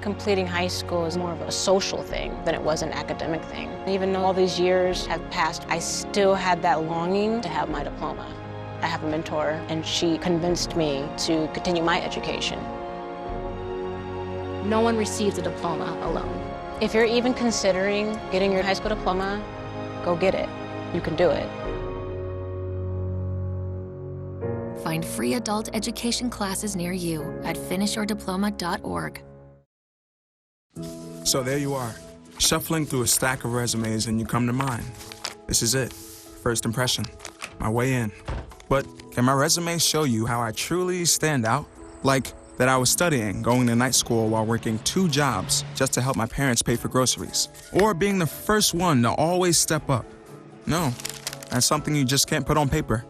completing high school is more of a social thing than it was an academic thing. Even though all these years have passed, I still had that longing to have my diploma. I have a mentor, and she convinced me to continue my education. No one receives a diploma alone. If you're even considering getting your high school diploma, go get it. You can do it. Find free adult education classes near you at finishyourdiploma.org. So there you are, shuffling through a stack of resumes, and you come to mine. This is it, first impression, my way in. But can my resume show you how I truly stand out? Like that I was studying, going to night school while working 2 jobs just to help my parents pay for groceries. Or being the first one to always step up. No, that's something you just can't put on paper.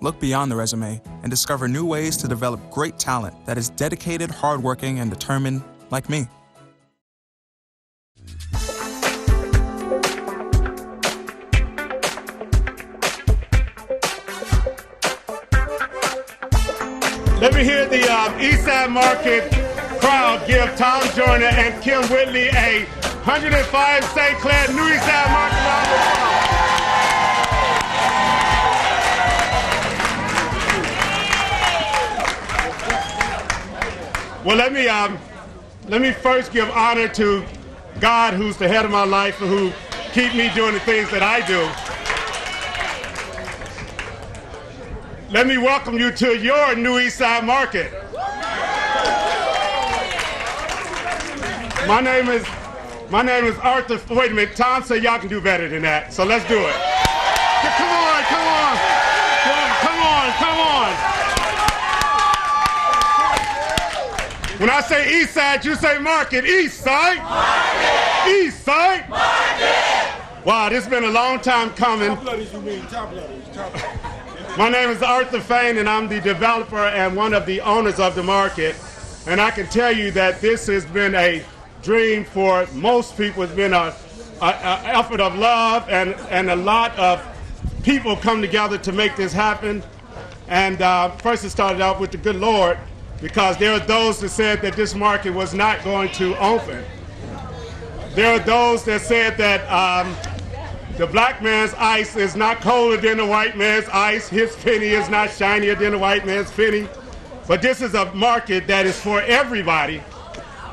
Look beyond the resume and discover new ways to develop great talent that is dedicated, hardworking, and determined like me. Let me hear the Eastside Market crowd give Tom Joyner and Kim Whitley a 105 St. Clair New Eastside Market round of applause. Well, let me first give honor to God, who's the head of my life and who keep me doing the things that I do. Let me welcome you to your New Eastside Market. My name is Arthur. Wait a minute, Tom said y'all can do better than that, so let's do it. Come on, come on, come on, come on. When I say East Side, you say Market. East Side. Market. East Side. Market. Wow, this has been a long time coming. Top letters, you mean top letters. Top letters. My name is Arthur Fain, and I'm the developer and one of the owners of the market. And I can tell you that this has been a dream for most people. It's been an effort of love, and a lot of people come together to make this happen. And first it started out with the good Lord, because there are those that said that this market was not going to open. There are those that said that the black man's ice is not colder than the white man's ice. His penny is not shinier than the white man's penny. But this is a market that is for everybody.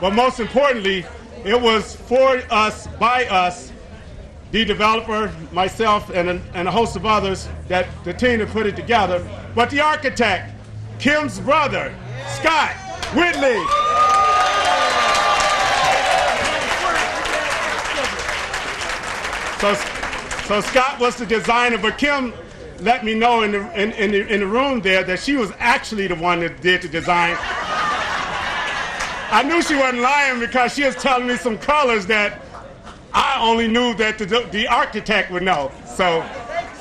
But most importantly, it was for us, by us, the developer, myself, and a host of others, that the team that put it together. But the architect, Kim's brother, Scott Whitley. So Scott was the designer, but Kim let me know in the room there that she was actually the one that did the design. I knew she wasn't lying because she was telling me some colors that I only knew that the architect would know. So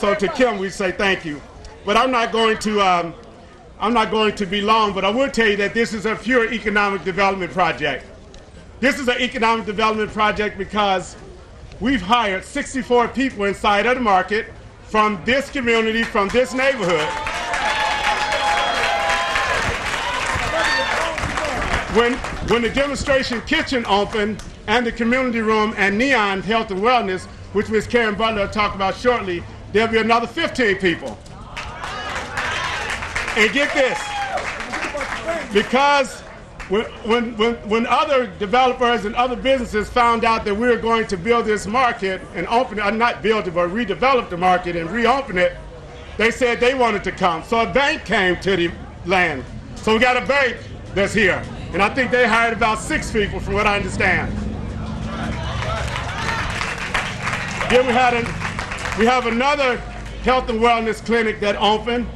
to Kim we say thank you. But I'm not going to be long, but I will tell you that this is a pure economic development project. This is an economic development project because we've hired 64 people inside of the market from this community, from this neighborhood. When the demonstration kitchen opened and the community room and Neon Health and Wellness, which Ms. Karen Butler will talk about shortly, there'll be another 15 people. And get this, because when other developers and other businesses found out that we were going to build this market and open it, not build it, but redevelop the market and reopen it, they said they wanted to come. So a bank came to the land. So we got a bank that's here. And I think they hired about 6 people from what I understand. Then we have another health and wellness clinic that opened,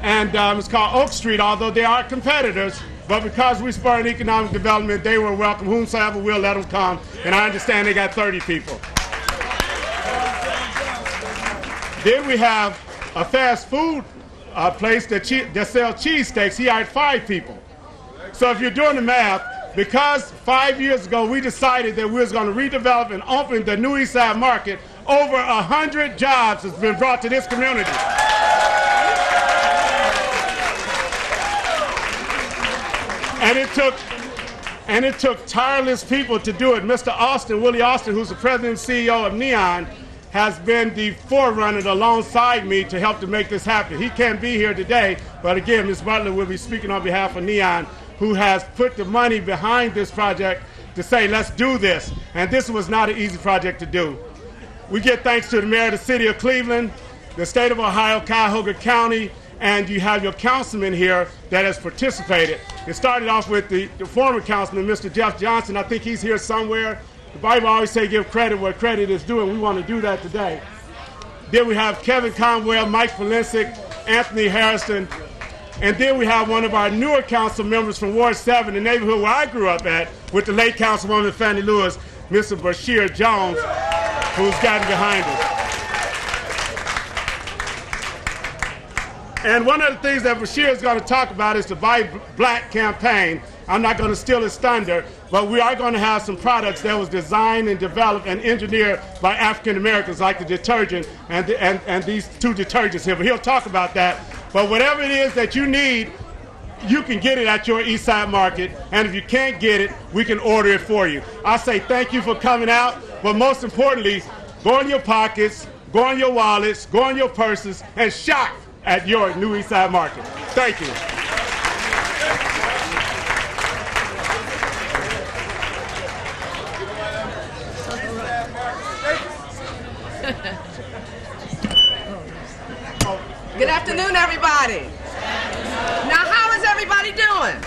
and it's called Oak Street, although they are competitors. But because we spurred economic development, they were welcome. Whomsoever will, let them come. And I understand they got 30 people. Then we have a fast food place that sells cheesesteaks. He hired 5 people. So if you're doing the math, because 5 years ago we decided that we was going to redevelop and open the New Eastside Market, over 100 jobs has been brought to this community. And it took And it took tireless people to do it. Mr. Austin, Willie Austin, who's the president and CEO of Neon, has been the forerunner alongside me to help to make this happen. He can't be here today, but again, Ms. Butler will be speaking on behalf of Neon, who has put the money behind this project to say, let's do this. And this was not an easy project to do. We give thanks to the mayor of the city of Cleveland, the state of Ohio, Cuyahoga County, and you have your councilman here that has participated. It started off with the former councilman, Mr. Jeff Johnson. I think he's here somewhere. The Bible always say give credit where credit is due, and we want to do that today. Then we have Kevin Conwell, Mike Polensic, Anthony Harrison, and then we have one of our newer council members from Ward 7, the neighborhood where I grew up at, with the late councilwoman Fannie Lewis, Mr. Bashir Jones, who's gotten behind us. And one of the things that Bashir is going to talk about is the Buy Black campaign. I'm not going to steal his thunder, but we are going to have some products that was designed and developed and engineered by African Americans, like the detergent and these two detergents here. But he'll talk about that. But whatever it is that you need, you can get it at your East Side Market. And if you can't get it, we can order it for you. I say thank you for coming out, but most importantly, go in your pockets, go in your wallets, go in your purses, and shop at your new East Side Market. Thank you. Good afternoon, everybody. Now, how is everybody doing?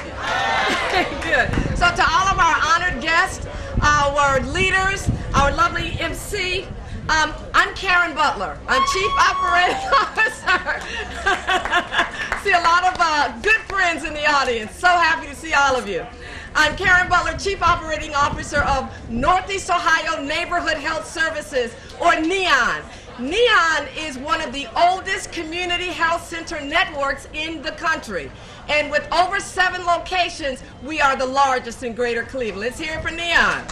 Good. So to all of our honored guests, our leaders, our lovely MC, I'm Karen Butler. I'm Chief Operating Officer. See a lot of good friends in the audience. So happy to see all of you. I'm Karen Butler, Chief Operating Officer of Northeast Ohio Neighborhood Health Services, or NEON. NEON is one of the oldest community health center networks in the country. And with over 7 locations, we are the largest in Greater Cleveland. Let's hear it for NEON.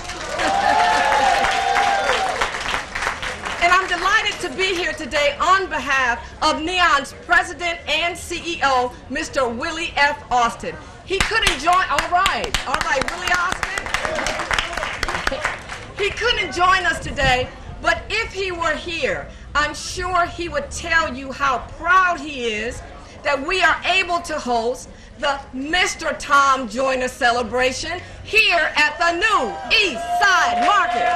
And I'm delighted to be here today on behalf of NEON's president and CEO, Mr. Willie F. Austin. He couldn't join, all right, Willie Austin. He couldn't join us today, but if he were here, I'm sure he would tell you how proud he is that we are able to host the Mr. Tom Joyner celebration here at the new East Side Market.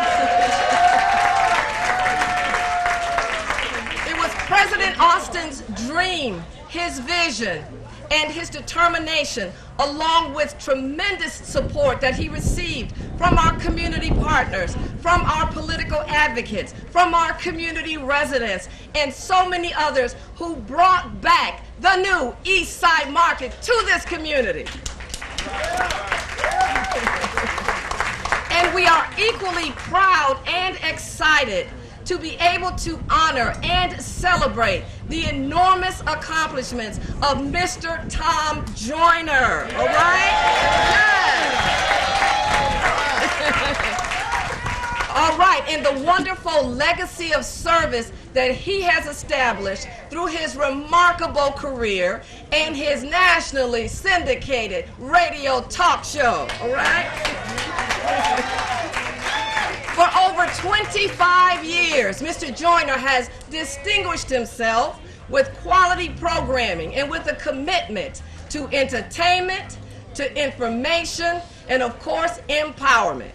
It was President Austin's dream, his vision, and his determination, along with tremendous support that he received from our community partners, from our political advocates, from our community residents, and so many others who brought back the new East Side Market to this community. And we are equally proud and excited to be able to honor and celebrate the enormous accomplishments of Mr. Tom Joyner, all right? Yes. All right, and the wonderful legacy of service that he has established through his remarkable career and his nationally syndicated radio talk show, all right? For over 25 years, Mr. Joyner has distinguished himself with quality programming and with a commitment to entertainment, to information, and of course, empowerment.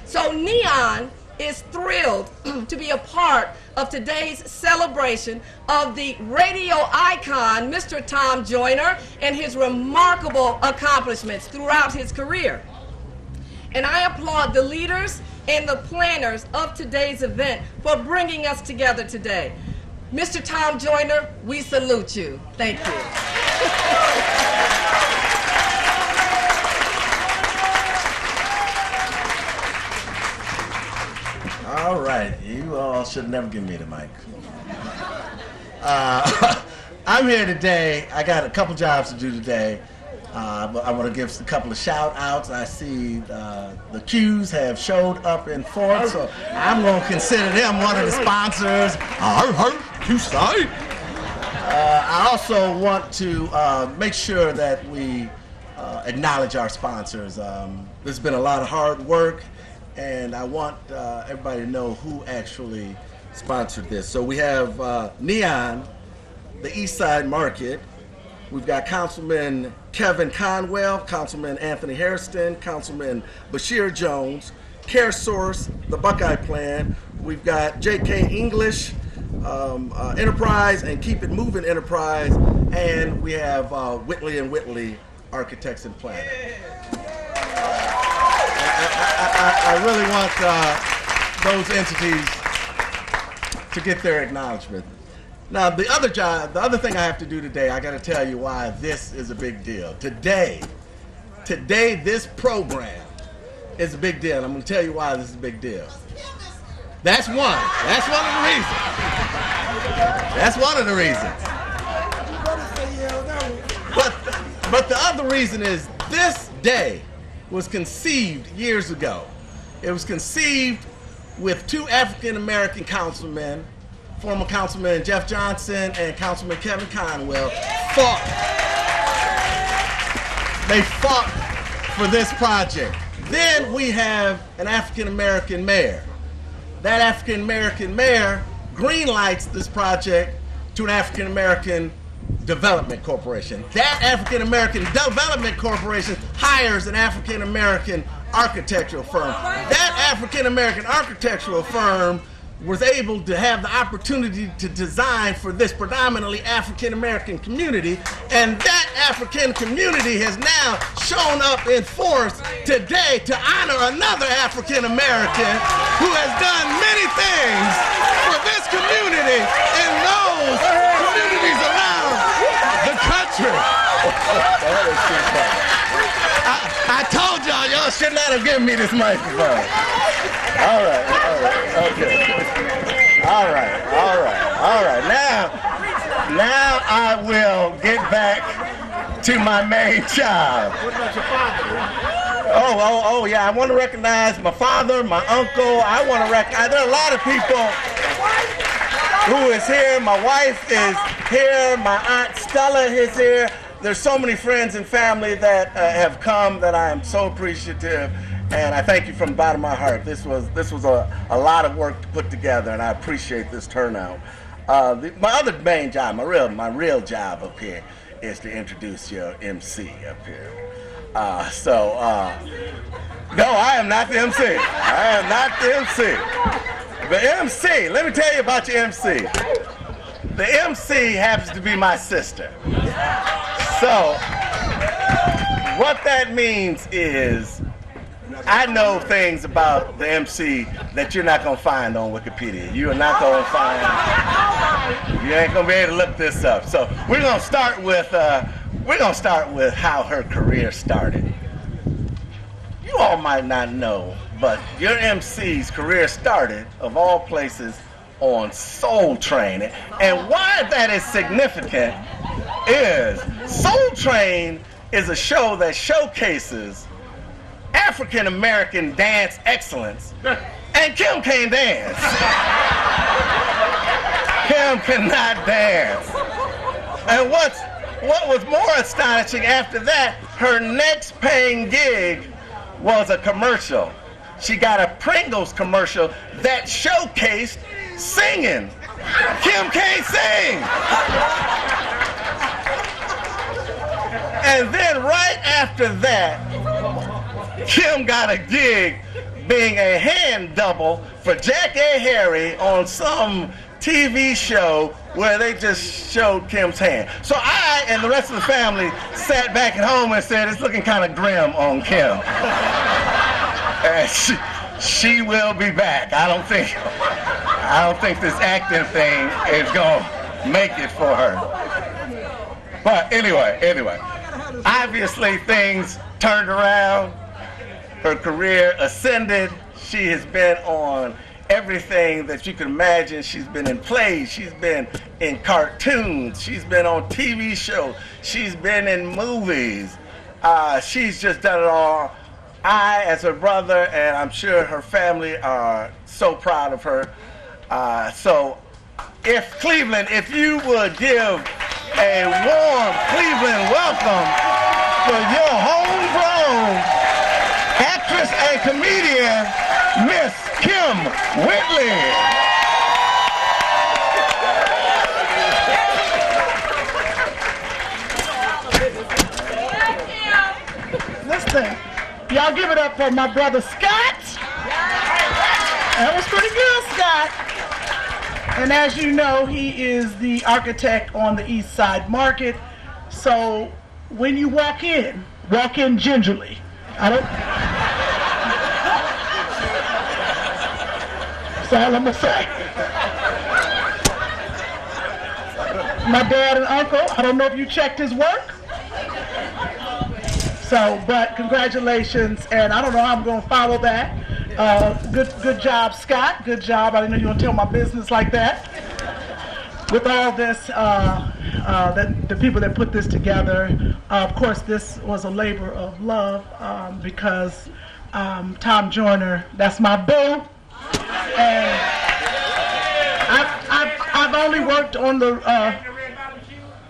So NEON is thrilled to be a part of today's celebration of the radio icon, Mr. Tom Joyner, and his remarkable accomplishments throughout his career. And I applaud the leaders and the planners of today's event for bringing us together today. Mr. Tom Joyner, we salute you. Thank you. All right, you all should never give me the mic. I'm here today. I got a couple jobs to do today. But I want to give a couple of shout outs. I see the Qs have showed up in force, so I'm going to consider them one of the sponsors. Q-Side. I also want to make sure that we acknowledge our sponsors. There's been a lot of hard work, and I want everybody to know who actually sponsored this. So we have Neon, the East Side Market. We've got Councilman Kevin Conwell, Councilman Anthony Hairston, Councilman Bashir Jones, CareSource, the Buckeye Plan. We've got J.K. English, Enterprise, and Keep It Moving Enterprise, and we have Whitley and Whitley Architects and Planners. I really want those entities to get their acknowledgement. Now, the other thing I have to do today, I got to tell you why this is a big deal. Today, this program is a big deal. I'm going to tell you why this is a big deal. That's one. That's one of the reasons. That's one of the reasons. But the other reason is this day was conceived years ago. It was conceived with two African-American councilmen, former Councilman Jeff Johnson and Councilman Kevin Conwell, They fought for this project. Then we have an African-American mayor. That African-American mayor greenlights this project to an African-American Development Corporation. That African-American Development Corporation hires an African-American architectural firm. That African-American architectural firm was able to have the opportunity to design for this predominantly African-American community, and that African community has now shown up in force today to honor another African-American who has done many things for this community and those communities around the country. I told y'all should not have given me this microphone. All right, okay. All right. Now I will get back to my main job. What about your father? Oh, yeah, I want to recognize my father, my uncle. I want to recognize, there are a lot of people who is here. My wife is here. My Aunt Stella is here. There's so many friends and family that have come that I am so appreciative, and I thank you from the bottom of my heart. This was a lot of work to put together, and I appreciate this turnout. My other main job, my real job up here, is to introduce your MC up here. No, I am not the MC. I am not the MC. The MC, let me tell you about your MC. The MC happens to be my sister. So, what that means is, I know things about the MC that you're not gonna find on Wikipedia. You are not gonna find, you ain't gonna be able to look this up. So, we're gonna start with how her career started. You all might not know, but your MC's career started, of all places, on Soul Train. And why that is significant is Soul Train is a show that showcases African American dance excellence, and Kim can't dance. Kim cannot dance. And what was more astonishing after that, her next paying gig was a commercial. She got a Pringles commercial that showcased singing. Kim can't sing. And then right after that, Kim got a gig being a hand double for Jack A. Harry on some TV show where they just showed Kim's hand. So I and the rest of the family sat back at home and said, it's looking kind of grim on Kim. And she will be back. I don't think this acting thing is gonna make it for her. But anyway, obviously things turned around. Her career ascended. She has been on everything that you can imagine. She's been in plays, she's been in cartoons, she's been on TV shows, she's been in movies. She's just done it all. I, as her brother, and I'm sure her family are so proud of her. So if Cleveland, if you would give a warm Cleveland welcome for your homegrown actress and comedian, Miss Kim Whitley. Listen, y'all give it up for my brother Scott. That was pretty good, Scott. And as you know, he is the architect on the East Side Market. So when you walk in gingerly. That's all I'm gonna say. My dad and uncle, I don't know if you checked his work. So, but congratulations, and I don't know how I'm going to follow that. Good job, Scott. Good job. I didn't know you were going to tell my business like that. With all this, the people that put this together, of course, this was a labor of love because Tom Joyner, that's my boo, and I've only worked on the.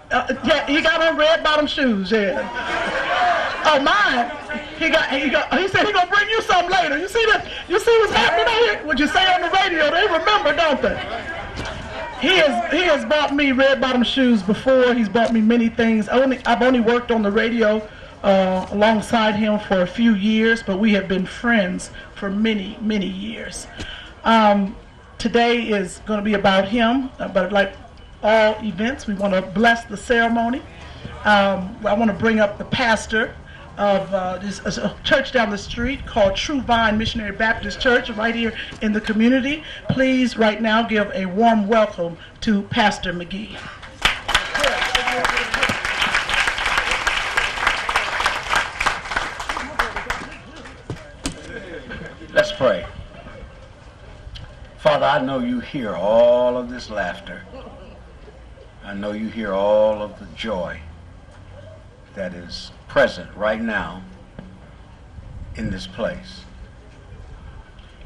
Yeah, he got on red bottom shoes. Yeah. Oh, mine. He said he gonna bring you some later. You see that? You see what's happening out here? What you say on the radio? They remember, don't they? He has bought me red bottom shoes before. He's bought me many things. I've only worked on the radio alongside him for a few years, but we have been friends for many, many years. Today is going to be about him, but like all events, we want to bless the ceremony. I want to bring up the pastor of this a church down the street called True Vine Missionary Baptist Church right here in the community. Please, right now, give a warm welcome to Pastor McGee. Let's pray. Father, I know you hear all of this laughter. I know you hear all of the joy that is present right now in this place.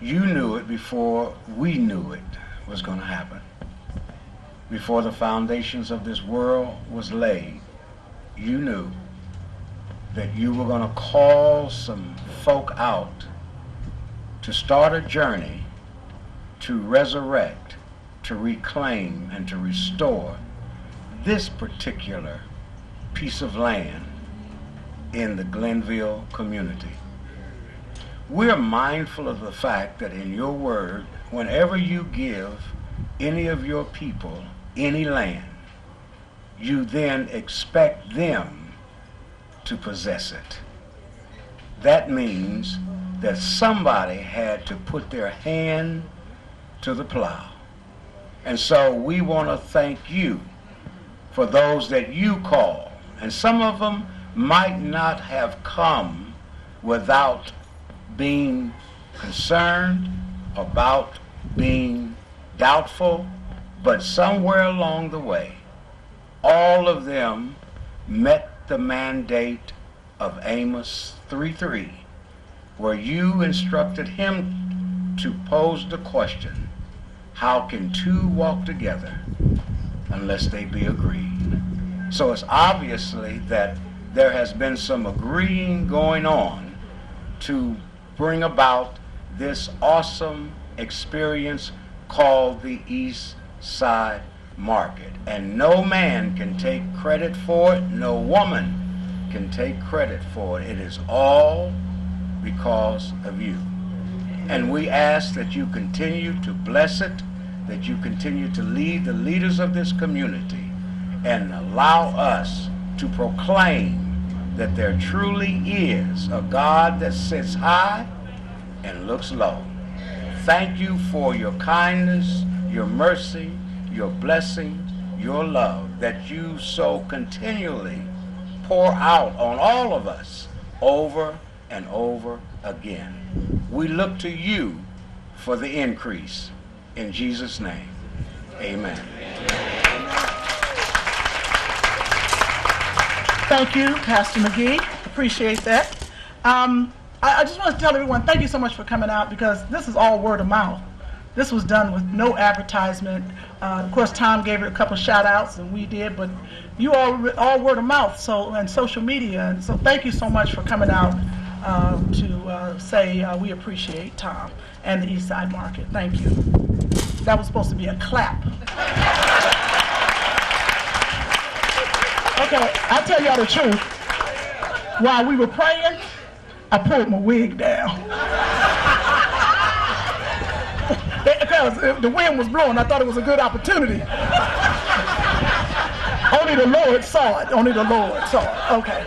You knew it before we knew it was going to happen. Before the foundations of this world was laid, you knew that you were going to call some folk out to start a journey to resurrect, to reclaim, and to restore this particular piece of land in the Glenville community. We're mindful of the fact that in your word, whenever you give any of your people any land, you then expect them to possess it. That means that somebody had to put their hand to the plow. And so we want to thank you for those that you call. And some of them might not have come without being concerned, about being doubtful, but somewhere along the way, all of them met the mandate of Amos 3:3, where you instructed him to pose the question, how can two walk together unless they be agreed? So it's obviously that there has been some agreeing going on to bring about this awesome experience called the East Side Market. And no man can take credit for it, no woman can take credit for it. It is all because of you. And we ask that you continue to bless it, that you continue to lead the leaders of this community and allow us to proclaim that there truly is a God that sits high and looks low. Thank you for your kindness, your mercy, your blessing, your love that you so continually pour out on all of us over and over again. We look to you for the increase. In Jesus' name, amen. Thank you, Pastor McGee. Appreciate that. I just want to tell everyone, thank you so much for coming out, because this is all word of mouth. This was done with no advertisement. Of course, Tom gave it a couple of shout outs, and we did, but you all word of mouth, and social media. And so thank you so much for coming out to say we appreciate Tom and the East Side Market. Thank you. That was supposed to be a clap. Okay, I'll tell y'all the truth. While we were praying, I pulled my wig down. Because the wind was blowing, I thought it was a good opportunity. Only the Lord saw it. Only the Lord saw it. Okay.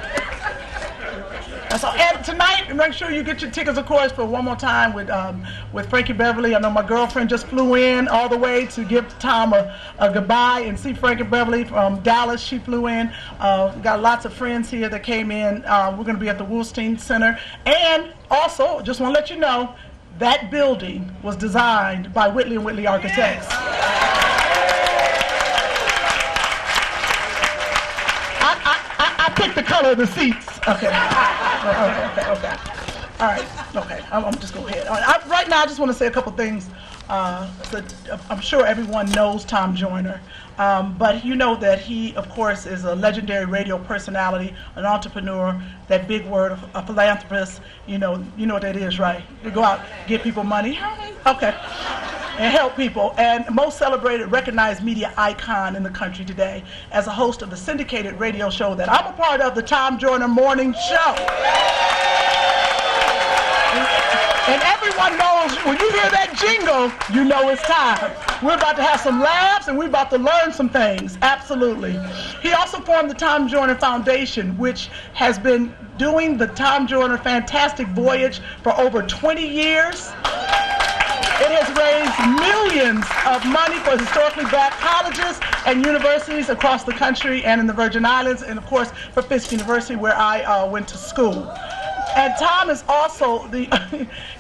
And tonight, make sure you get your tickets, of course, for One More Time with Frankie Beverly. I know my girlfriend just flew in all the way to give Tom a goodbye and see Frankie Beverly from Dallas. She flew in. Got lots of friends here that came in. We're going to be at the Wolstein Center. And also, just want to let you know, that building was designed by Whitley & Whitley Architects. I picked the color of the seats. Okay. Okay. All right. Okay. I'm just going ahead. All right. Right now, I just want to say a couple things. I'm sure everyone knows Tom Joyner, but you know that he, of course, is a legendary radio personality, an entrepreneur. That big word, a philanthropist. You know what that is, right? You go out, give people money. Okay. And help people, and most celebrated, recognized media icon in the country today as a host of the syndicated radio show that I'm a part of, the Tom Joyner Morning Show. And everyone knows when you hear that jingle, you know it's time. We're about to have some laughs and we're about to learn some things, absolutely. He also formed the Tom Joyner Foundation, which has been doing the Tom Joyner Fantastic Voyage for over 20 years. It has raised millions of money for historically black colleges and universities across the country and in the Virgin Islands, and of course for Fisk University, where I went to school. And Tom is also this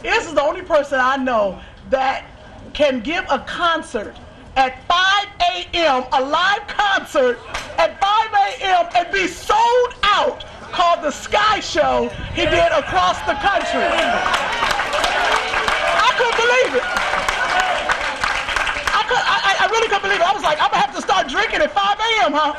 is the only person I know that can give a concert at 5 a.m., a live concert at 5 a.m. and be sold out, called the Sky Show he did across the country. I couldn't believe it. I really couldn't believe it. I was like, I'm going to have to start drinking at 5 a.m., huh?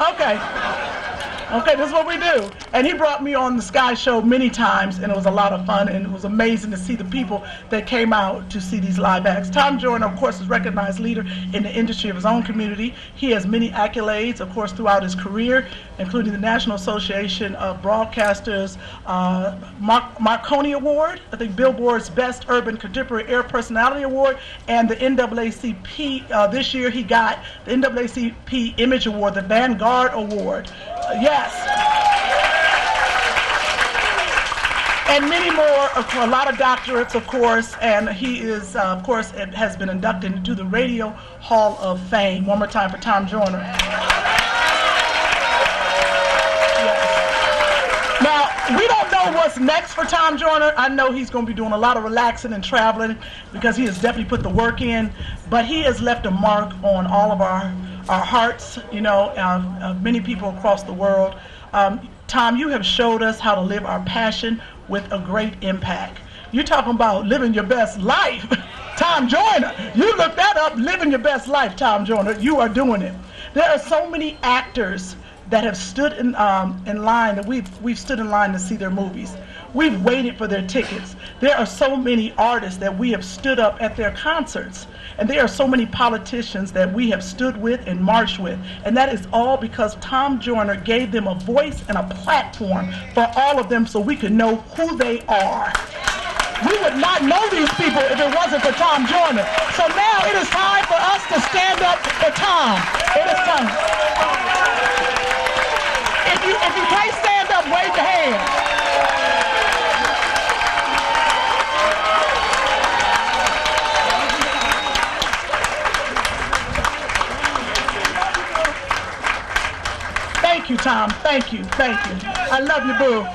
Okay, this is what we do. And he brought me on the Sky Show many times, and it was a lot of fun, and it was amazing to see the people that came out to see these live acts. Tom Joyner, of course, is a recognized leader in the industry of his own community. He has many accolades, of course, throughout his career, including the National Association of Broadcasters Marconi Award, I think Billboard's Best Urban Contemporary Air Personality Award, and the NAACP. This year he got the NAACP Image Award, the Vanguard Award. Yes. And many more, a lot of doctorates, of course, and he is, of course, has been inducted into the Radio Hall of Fame. One more time for Tom Joyner. Yes. Now, we don't know what's next for Tom Joyner. I know he's going to be doing a lot of relaxing and traveling because he has definitely put the work in, but he has left a mark on all of our hearts, many people across the world. Tom, you have showed us how to live our passion with a great impact. You're talking about living your best life. Tom Joyner, you look that up, living your best life, Tom Joyner. You are doing it. There are so many actors that have stood in line, that we've stood in line to see their movies. We've waited for their tickets. There are so many artists that we have stood up at their concerts. And there are so many politicians that we have stood with and marched with. And that is all because Tom Joyner gave them a voice and a platform for all of them so we could know who they are. We would not know these people if it wasn't for Tom Joyner. So now it is time for us to stand up for Tom. It is time. If you can't stand up, wave your hand. Thank you, Tom. Thank you. I love you, boo.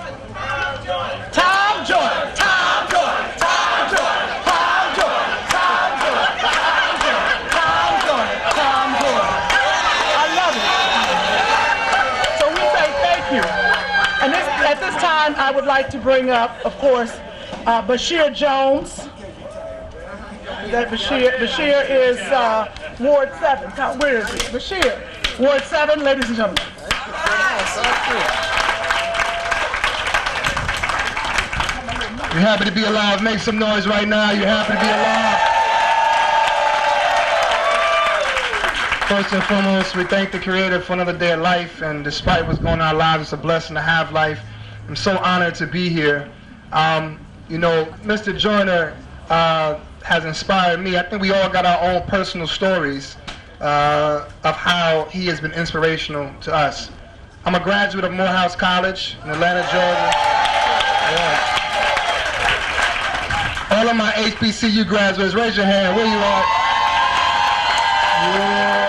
Tom Joyner. Tom Joyner. Tom Joyner. Tom Joyner. Tom Joyner. Tom Joyner. Tom Joyner. Tom Joyner. I love it. So we say thank you. And at this time, I would like to bring up, of course, Bashir Jones. Bashir is Ward 7. Where is he? Bashir. Ward 7, ladies and gentlemen. You're happy to be alive. Make some noise right now. You're happy to be alive. First and foremost, we thank the Creator for another day of life, and despite what's going on in our lives, it's a blessing to have life. I'm so honored to be here. You know, Mr. Joyner has inspired me. I think we all got our own personal stories of how he has been inspirational to us. I'm a graduate of Morehouse College in Atlanta, Georgia. Yeah. All of my HBCU graduates, raise your hand. Where you at? Yeah.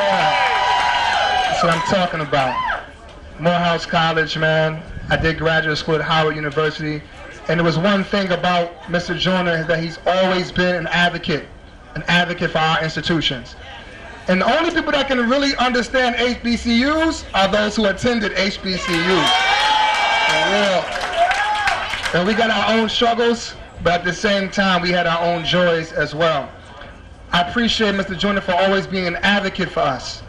That's what I'm talking about. Morehouse College, man. I did graduate school at Howard University. And there was one thing about Mr. Joyner is that he's always been an advocate for our institutions. And the only people that can really understand HBCUs are those who attended HBCUs. And we got our own struggles, but at the same time, we had our own joys as well. I appreciate Mr. Joyner for always being an advocate for us,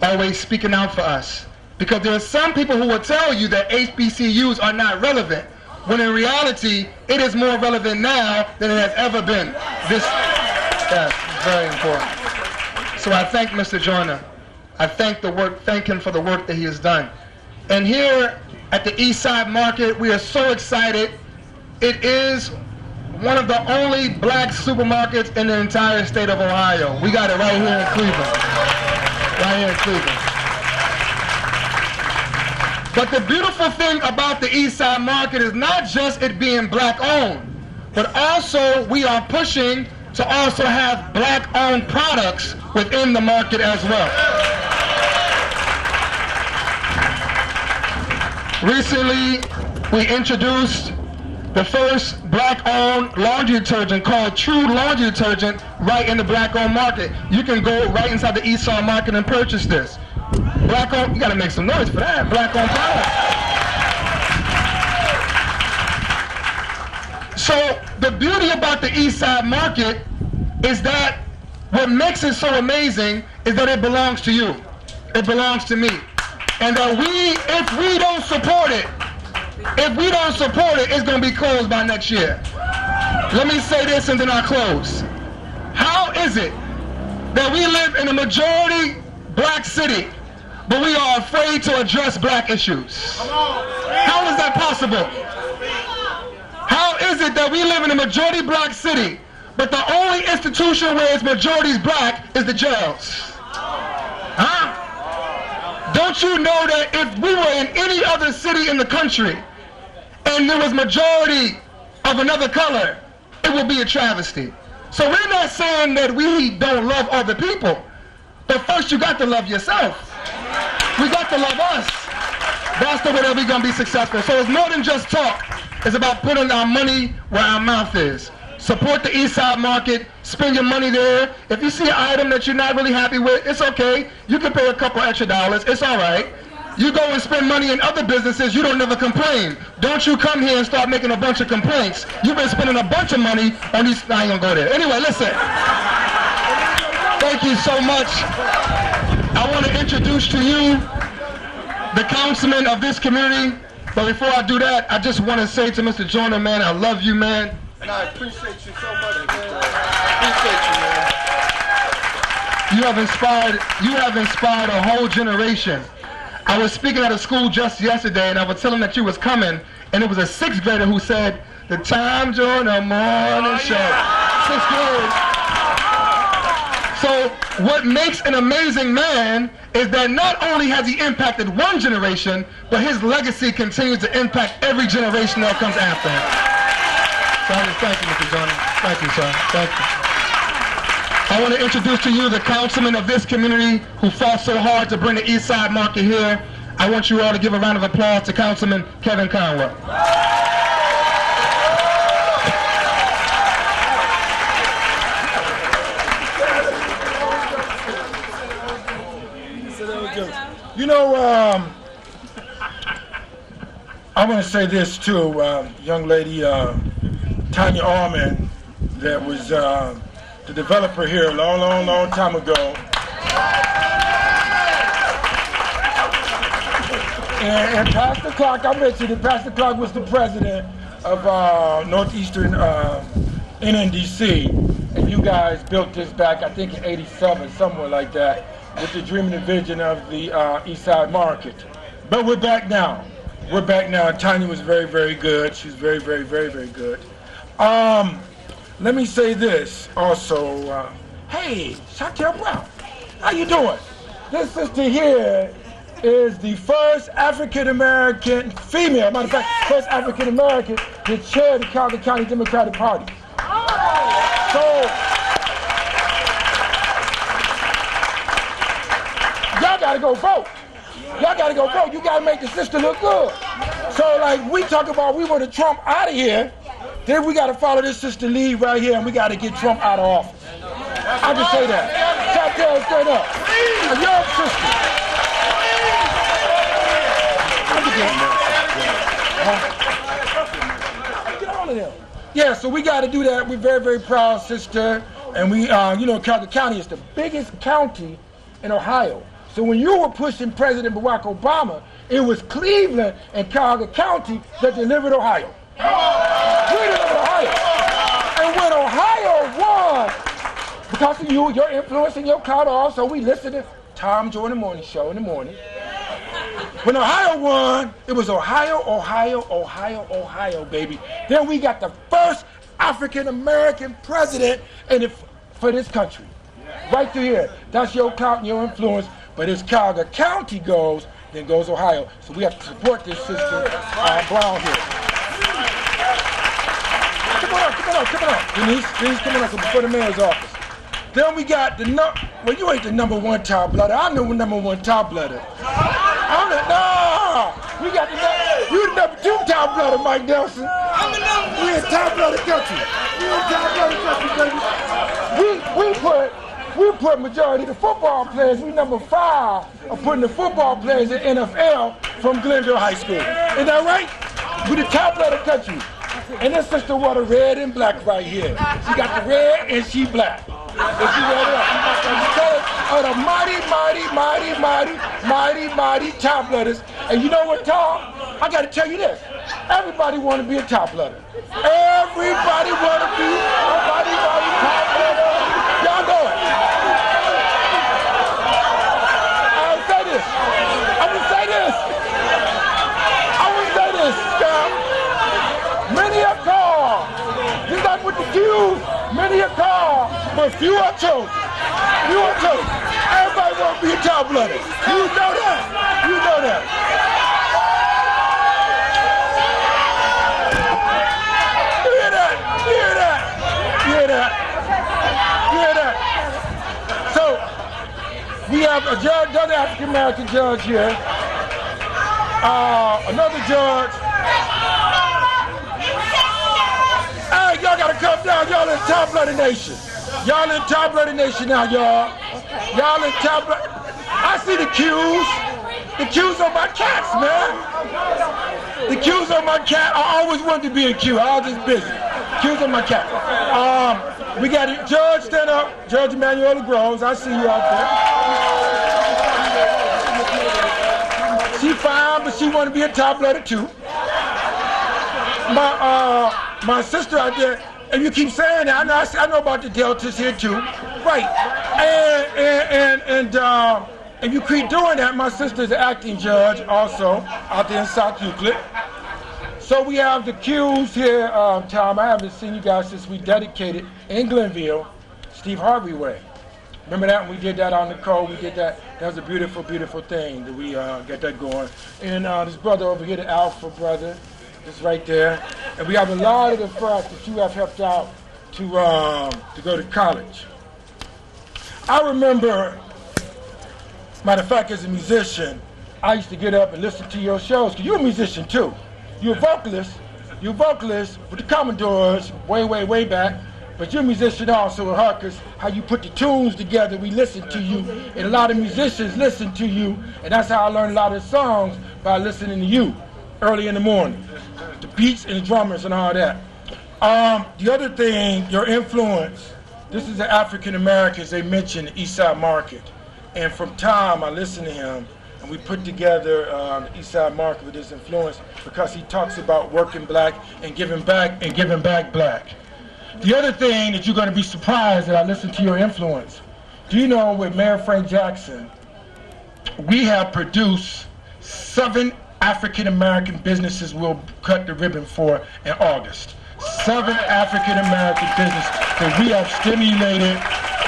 always speaking out for us. Because there are some people who will tell you that HBCUs are not relevant, when in reality, it is more relevant now than it has ever been. This is very important. So I thank Mr. Joyner. I thank him for the work that he has done. And here at the East Side Market, we are so excited. It is one of the only black supermarkets in the entire state of Ohio. We got it right here in Cleveland. Right here in Cleveland. But the beautiful thing about the East Side Market is not just it being black owned, but also we are pushing to also have black owned products within the market as well. Recently, we introduced the first black-owned laundry detergent called True Laundry Detergent right in the black-owned market. You can go right inside the East Side Market and purchase this. Black-owned, you gotta make some noise for that, black-owned product. So the beauty about the East Side Market is that what makes it so amazing is that it belongs to you. It belongs to me. And that if we don't support it, it's going to be closed by next year. Let me say this and then I'll close. How is it that we live in a majority black city, but we are afraid to address black issues? How is that possible? How is it that we live in a majority black city, but the only institution where its majority is black is the jails? Huh? Don't you know that if we were in any other city in the country, and there was majority of another color, it would be a travesty. So we're not saying that we don't love other people, but first you got to love yourself. We got to love us. That's the way that we're going to be successful. So it's more than just talk. It's about putting our money where our mouth is. Support the East Side Market. Spend your money there. If you see an item that you're not really happy with, it's okay. You can pay a couple extra dollars. It's all right. You go and spend money in other businesses, you don't never complain. Don't you come here and start making a bunch of complaints. You've been spending a bunch of money on these, I ain't gonna go there. Anyway, listen. Thank you so much. I want to introduce to you the councilman of this community. But before I do that, I just want to say to Mr. Joyner, man, I love you, man. And I appreciate you so much, man. Appreciate you, man. You have inspired a whole generation. I was speaking at a school just yesterday, and I was telling them that you was coming, and it was a 6th grader who said, "The Time Joyner morning show." 6th grade. So what makes an amazing man is that not only has he impacted one generation, but his legacy continues to impact every generation that comes after him. So I just thank you, Mr. Joyner. Thank you, sir. Thank you. I want to introduce to you the councilman of this community who fought so hard to bring the East Side Market here. I want you all to give a round of applause to Councilman Kevin Conwell. You know, I want to say this too. Young lady, Tanya Allman, that was the developer here a long time ago. And Pastor Clark, I mentioned that Pastor Clark was the president of Northeastern NNDC, and you guys built this back, I think in '87, somewhere like that, with the dream and the vision of the East Side Market. But we're back now. We're back now. Tanya was very, very good. She was very, very, very, very good. Let me say this also. Hey, Chantel Brown, how you doing? This sister here is the first African-American female, matter of fact, first African-American to chair the Calgary County Democratic Party. So, y'all gotta go vote. Y'all gotta go vote. You gotta make the sister look good. So, like, we talk about we want to Trump out of here, then we gotta follow this sister lead right here, and we gotta get Trump out of office. I just say that. Chantel, stand up. A young sister. Get all of them. Yeah, so we got to do that. We're very, very proud, sister. And we, you know, Calgary County is the biggest county in Ohio. So when you were pushing President Barack Obama, it was Cleveland and Calgary County that delivered Ohio. We delivered Ohio. And when Ohio won, because of you, your influence and your clout also, we listened to Tom Joyner Morning Show in the morning. When Ohio won, it was Ohio, Ohio, Ohio, Ohio, baby. Then we got the first African-American president for this country. Right through here. That's your clout and your influence. But as Calgary County goes, then goes Ohio. So we have to support this sister, Brown here. Come on. Denise, come on up before the mayor's office. Then we got well, you ain't the number one top blooded. I'm the number one top blooded. We got you the number two top blooded, Mike Nelson. I'm the number one. We in top blooded country. We put majority of the football players. We number 5 of putting the football players in NFL from Glenville High School. Isn't that right? We the top blooded country. And this sister wore the red and black right here. She got the red and she black. And she wore it up. Of the mighty top blooders. And you know what, Tom? I got to tell you this. Everybody want to be a top blooder. Everybody want to be a top blooder. Y'all know it. I'll say this. I will say this. Many are called. Just like with the Jews, many are called, but few are chosen. Everybody want to be a top blooder. You know that. You hear that? So, we have a judge, another African-American judge here. Another judge. Hey, y'all gotta come down. Y'all in top-blooded nation. Y'all in top-blooded nation now, y'all. Y'all in top-blooded. I see the Q's. The Q's on my cats, man. The Q's on my cat. I always wanted to be a Q. I was just busy. Q's on my cat. We got a judge, stand up. Judge Emanuela Groves. I see you out there. She fine, but she want to be a top-blooded too. My sister out there, and you keep saying that, I know about the Deltas here too. Right. And you keep doing that. My sister's an acting judge also out there in South Euclid. So we have the Q's here, Tom. I haven't seen you guys since we dedicated in Glenville, Steve Harvey Way. Remember that when we did that on the code? We did that. That was a beautiful, beautiful thing that we got that going. And this brother over here, the Alpha brother, is right there. And we have a lot of the folks that you have helped out to go to college. I remember, matter of fact, as a musician, I used to get up and listen to your shows, because you're a musician too. You're a vocalist with the Commodores way back, but you're a musician also with Harkers, how you put the tunes together, we listen to you, and a lot of musicians listen to you, and that's how I learned a lot of songs, by listening to you early in the morning. The beats and the drummers and all that. The other thing, your influence, this is the African Americans they mentioned, the East Side Market. And from Tom, I listened to him, and we put together the East Side Market with his influence because he talks about working black and giving back black. The other thing that you're going to be surprised that I listened to your influence. Do you know with Mayor Frank Jackson, we have produced 7 African American businesses we'll cut the ribbon for in August. 7 African American businesses that we have stimulated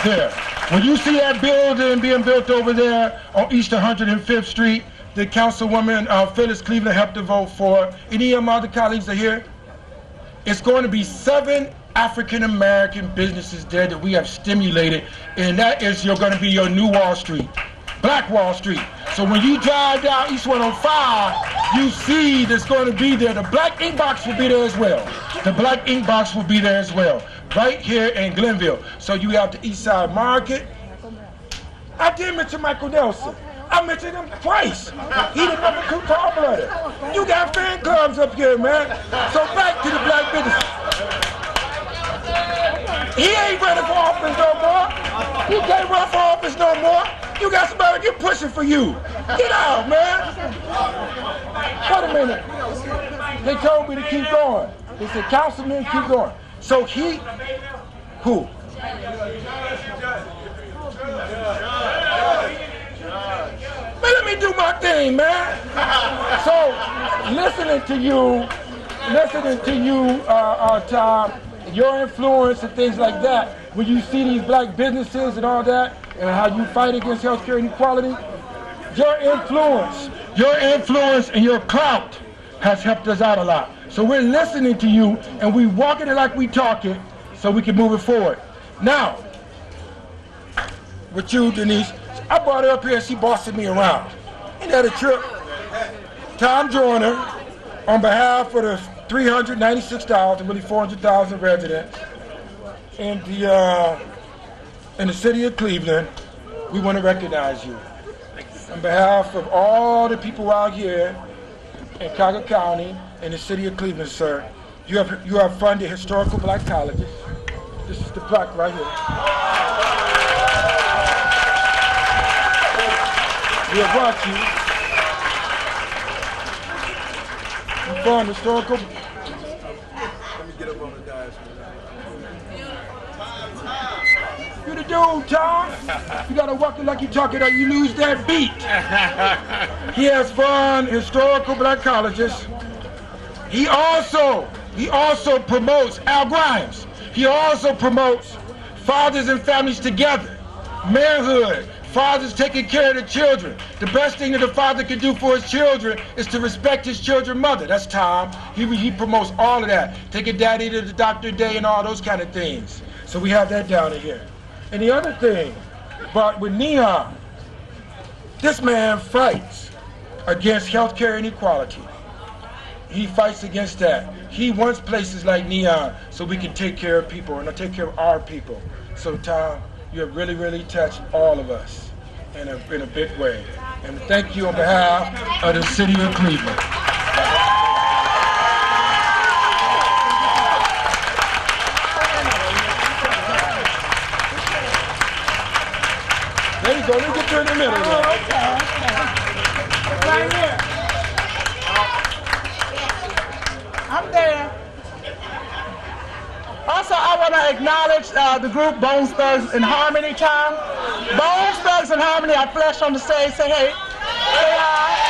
there. When you see that building being built over there on East 105th Street, the councilwoman Phyllis Cleveland helped to vote for, any of my other colleagues are here, it's going to be 7 African American businesses there that we have stimulated, and that is going to be your new Wall Street, Black Wall Street. So when you drive down East 105, you see that's going to be there. The Black Ink Box will be there as well. The Black Ink Box will be there as well, right here in Glenville. So you have the East Side Market. I did mention Michael Nelson. I mentioned him twice. He the number 2 tall brother. You got fan clubs up here, man. So back to the black business. He ain't running for office no more. He can't run for office no more. You got somebody get pushing for you. Get out, man. Wait a minute. They told me to keep going. They said, Councilman, keep going. So he, who? Man, let me do my thing, man. So, listening to you, Tom, your influence and things like that, when you see these black businesses and all that, and how you fight against healthcare inequality, your influence and your clout has helped us out a lot. So we're listening to you, and we walking it like we talking, so we can move it forward. Now, with you, Denise, I brought her up here and she bossing me around. Ain't that a trip? Tom Joyner, on behalf of the 396,000, really 400,000 residents in the city of Cleveland, we want to recognize you. On behalf of all the people out here in Cuyahoga County and the city of Cleveland, sir, you have funded historical black colleges. This is the plaque right here. We have brought you. You fund historical. Let me get up on the dais. You the dude, Tom. You gotta walk it like you talking, or you lose that beat. He has fund historical black colleges. He also promotes Al Grimes. He also promotes fathers and families together, manhood, fathers taking care of the children. The best thing that a father can do for his children is to respect his children's mother. That's Tom. He promotes all of that. Taking daddy to the doctor day and all those kind of things. So we have that down in here. And the other thing, but with Neon, this man fights against healthcare inequality. He fights against that. He wants places like Neon so we can take care of people and take care of our people. So Tom, you have really, really touched all of us in a big way. And thank you on behalf of the city of Cleveland. There you go, let me get you in the middle. Okay. Right here. I'm there. Also, I want to acknowledge the group Bones Thugs and Harmony, Tom. Bones Thugs and Harmony are flesh on the stage. Say hey. Say hi.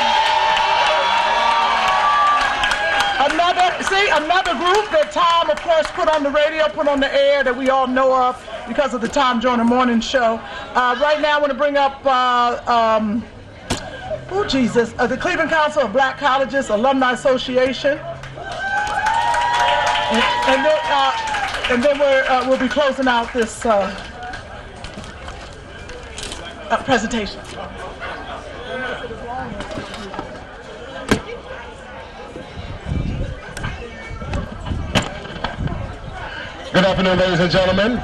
Another group that Tom, of course, put on the radio, put on the air that we all know of because of the Tom Joyner Morning Show. Right now, I want to bring up the Cleveland Council of Black Colleges Alumni Association. And then we'll be closing out this presentation. Good afternoon, ladies and gentlemen.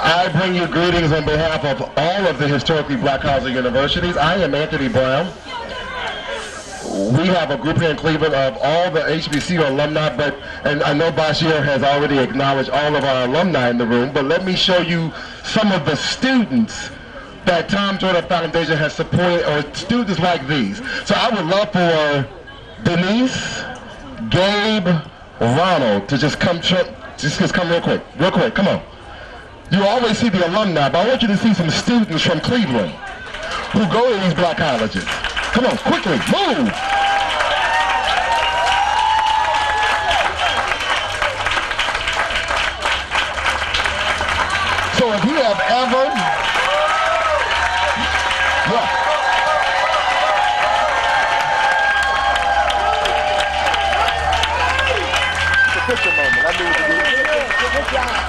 I bring you greetings on behalf of all of the historically black housing universities. I am Anthony Brown. We have a group here in Cleveland of all the HBCU alumni, and I know Bashir has already acknowledged all of our alumni in the room, but let me show you some of the students that Tom Joyner Foundation has supported are students like these. So I would love for Denise, Gabe, Ronald to just come real quick, come on. You always see the alumni, but I want you to see some students from Cleveland who go to these black colleges. Come on, quickly, move. So if you have ever,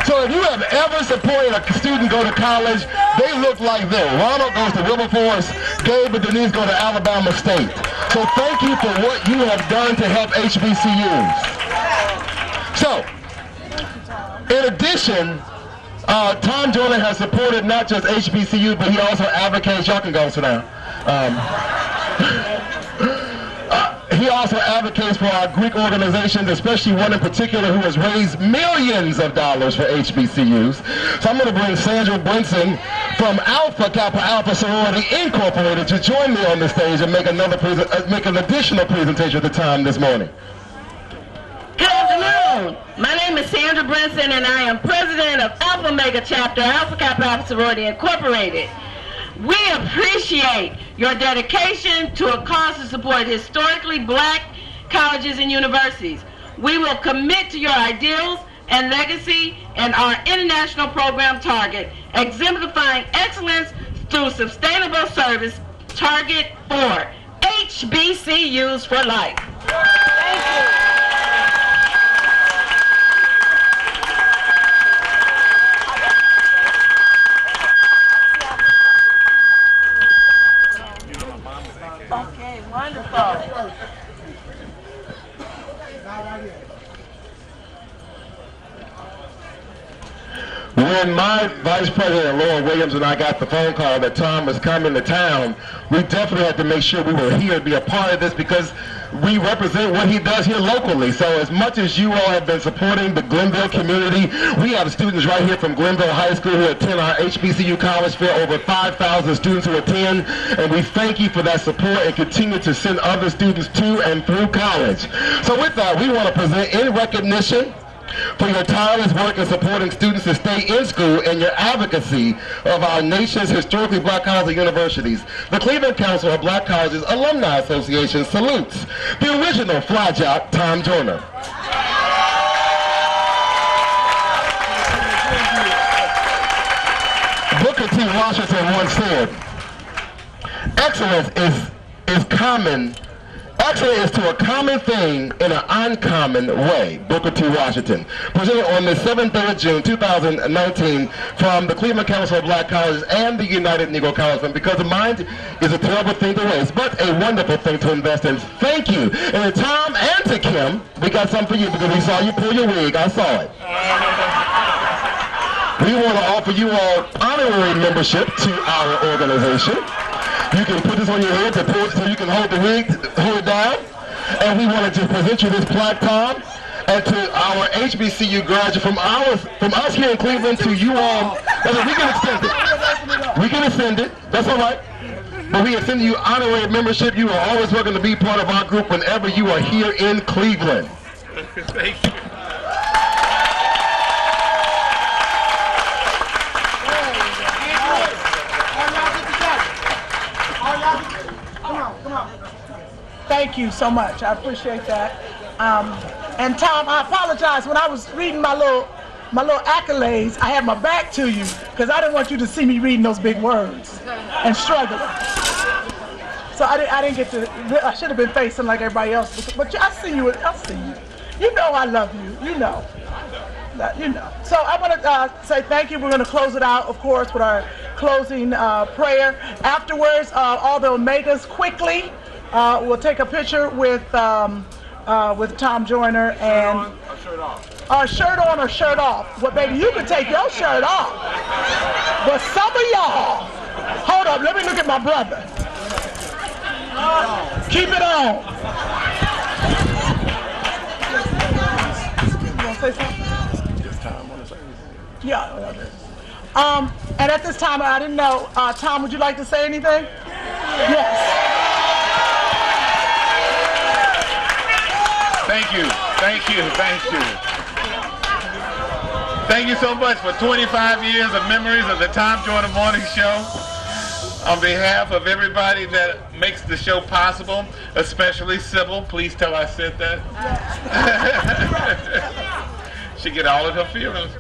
so if you have ever supported a student go to college, they look like this. Ronald goes to Wilberforce, Gabe and Denise go to Alabama State. So thank you for what you have done to help HBCUs. So, in addition, Tom Joyner has supported not just HBCU, but he also advocates, y'all can go sit down. He also advocates for our Greek organizations, especially one in particular who has raised millions of dollars for HBCUs. So I'm going to bring Sandra Brinson from Alpha Kappa Alpha Sorority Incorporated to join me on the stage and make an additional presentation at the time this morning. Good afternoon. My name is Sandra Brinson, and I am president of Alpha Mega Chapter Alpha Kappa Alpha Sorority Incorporated. We appreciate your dedication to a cause to support historically black colleges and universities. We will commit to your ideals and legacy and our international program target, exemplifying excellence through sustainable service, target 4, HBCUs for life. Thank you. Okay, wonderful. When my Vice President Laura Williams and I got the phone call that Tom was coming to town, we definitely had to make sure we were here to be a part of this because we represent what he does here locally. So as much as you all have been supporting the Glenville community, we have students right here from Glenville High School who attend our HBCU College Fair, over 5,000 students who attend, and we thank you for that support and continue to send other students to and through college. So with that, we want to present in recognition for your tireless work in supporting students to stay in school and your advocacy of our nation's historically black colleges and universities. The Cleveland Council of Black Colleges Alumni Association salutes the original fly jock, Tom Joyner. Booker T. Washington once said, excellence is common. Excellence is to a common thing in an uncommon way. Booker T. Washington. Presented on the 7th day of June, 2019 from the Cleveland Council of Black Colleges and the United Negro College Fund, because the mind is a terrible thing to waste, but a wonderful thing to invest in. Thank you. And to Tom and to Kim, we got something for you because we saw you pull your wig. I saw it. We want to offer you all honorary membership to our organization. You can put this on your head to pull, so you can hold the wig, hold it down. And we wanted to present you this plaque, Tom, and to our HBCU graduate from us here in Cleveland to you all. We can extend it. We can extend it. That's all right. But we extend you honorary membership. You are always welcome to be part of our group whenever you are here in Cleveland. Thank you. Thank you so much. I appreciate that. And Tom, I apologize. When I was reading my little accolades, I had my back to you because I didn't want you to see me reading those big words and struggling. So I didn't get to. I should have been facing like everybody else. But I see you. I see you. You know I love you. You know. You know. So I want to say thank you. We're going to close it out, of course, with our closing prayer. Afterwards, all the Omegas quickly. We'll take a picture with Tom Joyner and shirt on or shirt off. Well, baby, you can take your shirt off. But some of y'all, hold up, let me look at my brother. Keep it on. You want to say something? Yeah. And at this time, I didn't know, Tom, would you like to say anything? Yes. Thank you. Thank you so much for 25 years of memories of the Tom Joyner Morning Show. On behalf of everybody that makes the show possible, especially Sybil, please tell I said that. She get all of her feelings.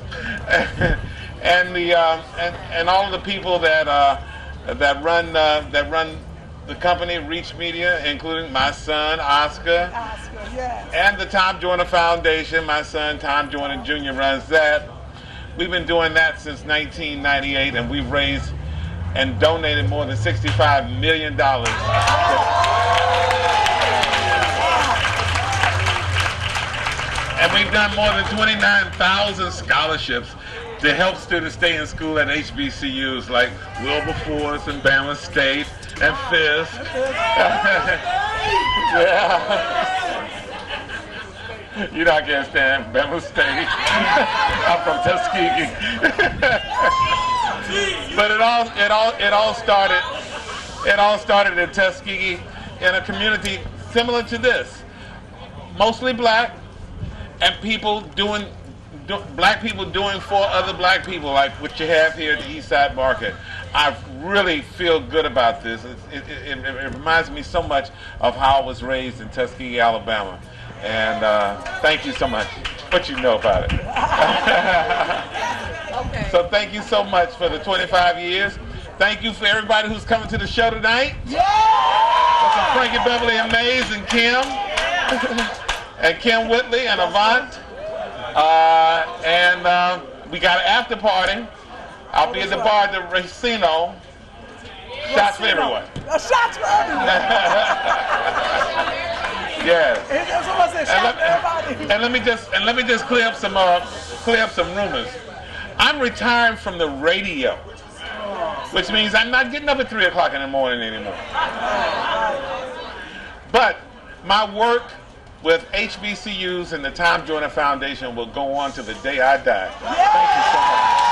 And all of the people that run the company, Reach Media, including my son Oscar, Yes. and the Tom Joyner Foundation. My son Tom Joyner Jr. runs that. We've been doing that since 1998, and we've raised and donated more than $65 million. And we've done more than 29,000 scholarships to help students stay in school at HBCUs like Wilberforce and Bama State and Fisk. Yeah. You know, I can't stand Bama State. I'm from Tuskegee. But it all started in Tuskegee, in a community similar to this, mostly black, and black people doing for other black people, like what you have here at the East Side Market. I really feel good about this. It reminds me so much of how I was raised in Tuskegee, Alabama. And thank you so much. What you know about it. Okay. So thank you so much for the 25 years. Thank you for everybody who's coming to the show tonight. Yeah! That's Frankie Beverly and Mays and Kim. And Kim Whitley and Avant. And we got an after party. I'll be at the bar at the Racino. Shots for everyone. Shots for everyone. Yes. And let me just clear up some rumors. I'm retiring from the radio, which means I'm not getting up at 3 o'clock in the morning anymore. But my work with HBCUs and the Tom Joyner Foundation will go on to the day I die. Thank you so much.